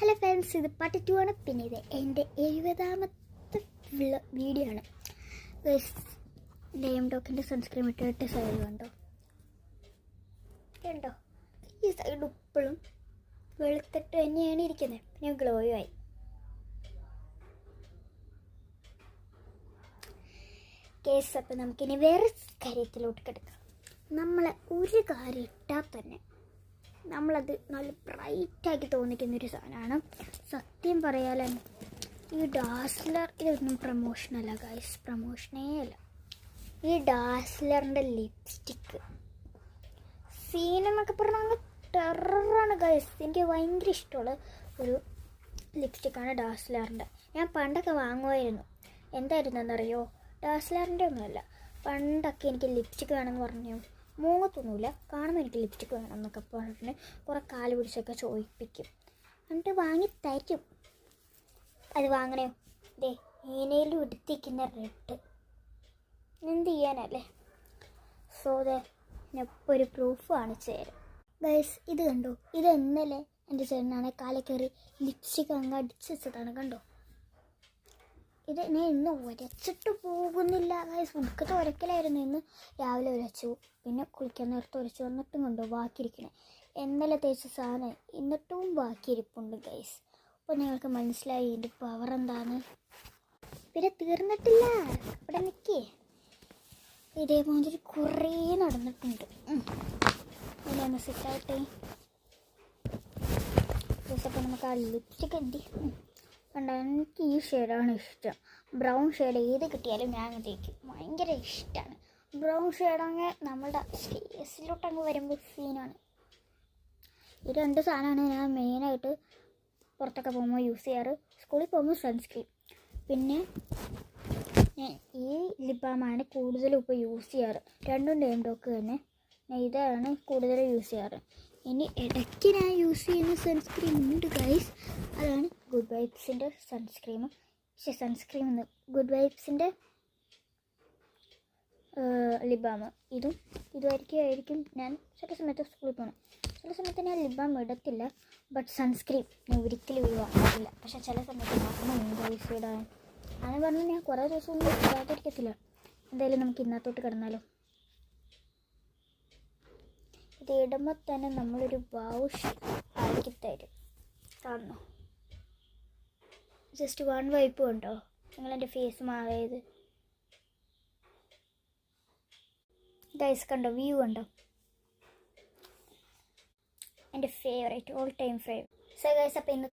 Hello friends, ഇത് part 2 ആണ്. പിന്നെ ഇത് എൻ്റെ 70ാമത്തെ വീഡിയോ ആണ്. ഡെയിം ഡോക്കിൻ്റെ സൺസ്ക്രീൻ ഇട്ടിട്ട് സൈഡ് കണ്ടോ ഈ സൈഡ് ഇപ്പോഴും വെളുത്തിട്ട് തന്നെയാണ് ഇരിക്കുന്നത്. പിന്നെ ഗ്ലോയും ആയി. കേസ് അപ്പം നമുക്കിനി വേറെ കാര്യത്തിലോട്ട് കിടക്കാം. നമ്മൾ ഒരു കാര്യം ഇട്ടാൽ തന്നെ നമ്മളത് നല്ല ബ്രൈറ്റാക്കി തോന്നിക്കുന്നൊരു സാധനമാണ്. സത്യം പറയാൻ ഈ ഡാസ്ലർ ഇതൊന്നും പ്രമോഷനല്ല ഗൈസ്, പ്രമോഷനേ അല്ല. ഈ ഡാസ്ലറിൻ്റെ ലിപ്സ്റ്റിക്ക് സീനെന്നൊക്കെ പറഞ്ഞാൽ ടെററാണ് ഗൈസ്. എനിക്ക് ഭയങ്കര ഇഷ്ടമുള്ള ഒരു ലിപ്സ്റ്റിക്കാണ് ഡാസ്ലറിൻ്റെ. ഞാൻ പണ്ടൊക്കെ വാങ്ങുമായിരുന്നു. എന്തായിരുന്നെന്നറിയോ? ഡാസ്ലറിൻ്റെ ഒന്നുമല്ല. പണ്ടൊക്കെ എനിക്ക് ലിപ്സ്റ്റിക്ക് വേണമെന്ന് പറഞ്ഞു മൂങ്ങത്തൊന്നുമില്ല, കാണുമ്പോൾ എനിക്ക് ലിപ്സ്റ്റിക്ക് വേണം എന്നൊക്കെ പറഞ്ഞിട്ട് കുറേ കാല് പിടിച്ചൊക്കെ ചോദിപ്പിക്കും. എന്നിട്ട് വാങ്ങി തരും. അത് വാങ്ങണോ? ദേ ഈനയിലും എടുത്തിരിക്കുന്ന റെഡ് എന്ത് ചെയ്യാനല്ലേ. സോ ദേ ഞാൻ ഇപ്പോൾ ഒരു പ്രൂഫ് കാണിച്ചു തരാം ഗൈസ്. ഇത് കണ്ടോ? ഇത് ഇന്നലെ എൻ്റെ ചേട്ടനാണ് കാലിൽ കയറി ലിപ്സ്റ്റിക്ക് അങ്ങ് അടിച്ച് വെച്ചതാണ്. കണ്ടോ? ഇത് ഞാൻ ഇന്ന് ഉരച്ചിട്ട് പോകുന്നില്ല ഗൈസ്. ഉടുക്കത്തെ ഉരക്കലായിരുന്നു. ഇന്ന് രാവിലെ ഉരച്ചു, പിന്നെ കുളിക്കാൻ നേരത്തെ ഉരച്ചു, എന്നിട്ടും കണ്ടോ ബാക്കിയിരിക്കണേ. ഇന്നലെ തേച്ച സാധനം എന്നിട്ടും ബാക്കിയിരിപ്പുണ്ട് ഗൈസ്. അപ്പോൾ നിങ്ങൾക്ക് മനസ്സിലായി ഇതിൻ്റെ പവർ എന്താണ്. പിന്നെ തീർന്നിട്ടില്ല, ഇവിടെ നിൽക്കേ. ഇതേപോലെ കുറേ നടന്നിട്ടുണ്ട്. ഇതൊന്ന് സെറ്റായിട്ട് ദിവസമൊക്കെ നമുക്ക് ആ ലിപ്സ്റ്റിക്ക് എന്തി കണ്ടോ. എനിക്ക് ഈ ഷെയ്ഡാണ് ഇഷ്ടം. ബ്രൗൺ ഷെയ്ഡ് ഏത് കിട്ടിയാലും ഞാൻ അങ്ങ് തേക്കും. ഭയങ്കര ഇഷ്ടമാണ് ബ്രൗൺ ഷെയ്ഡങ്ങ്. നമ്മളുടെ ഫേസിലോട്ടങ്ങ് വരുമ്പോൾ സീനാണ്. ഈ രണ്ട് സാധനമാണ് ഞാൻ മെയിനായിട്ട് പുറത്തൊക്കെ പോകുമ്പോൾ യൂസ് ചെയ്യാറ്. സ്കൂളിൽ പോകുമ്പോൾ സൺസ്ക്രീൻ, പിന്നെ ഞാൻ ഈ ലിപ് ബാമാണ് കൂടുതലും ഇപ്പോൾ യൂസ് ചെയ്യാറ്. രണ്ടും ഡെയിം ഡോക്ക് തന്നെ. ഇതാണ് കൂടുതലും യൂസ് ചെയ്യാറ്. ഇനി ഇടയ്ക്ക് ഞാൻ യൂസ് ചെയ്യുന്ന സൺസ്ക്രീം ഉണ്ട് ഗൈസ്. അതാണ് ഗുഡ് വൈബ്സിൻ്റെ സൺസ്ക്രീം. ഗുഡ് വൈബ്സിൻ്റെ ലിപ് ബാം. ഇതുമായിരിക്കും ഞാൻ ചില സമയത്ത് സ്കൂളിൽ പോകണം. ചില സമയത്ത് ഞാൻ ലിപ് ബാം ഇടത്തില്ല. ബട്ട് സൺസ്ക്രീം ഞാൻ ഒരിക്കലും ഒഴിവാക്കില്ല. പക്ഷേ ചില സമയത്ത് മാത്രം യൂസ് ചെയ്താൽ അങ്ങനെ പറഞ്ഞാൽ ഞാൻ കുറേ ദിവസമൊന്നും ഇടാതിരിക്കത്തില്ല. എന്തായാലും നമുക്ക് ഇന്നത്തോട്ട് കിടന്നാലോ. ഇത് ഇടുമ്പോൾ തന്നെ നമ്മളൊരു വാഷ് ആക്കി തരും. കാണണോ? ജസ്റ്റ് വൺ വൈപ്പ് കണ്ടോ നിങ്ങളെൻ്റെ ഫേസ് മാറിയത് ഗൈസ്. കണ്ടോ വ്യൂ കണ്ടോ? എൻ്റെ favourite, all time favourite. So guys, അപ്പോൾ ഇന്ന്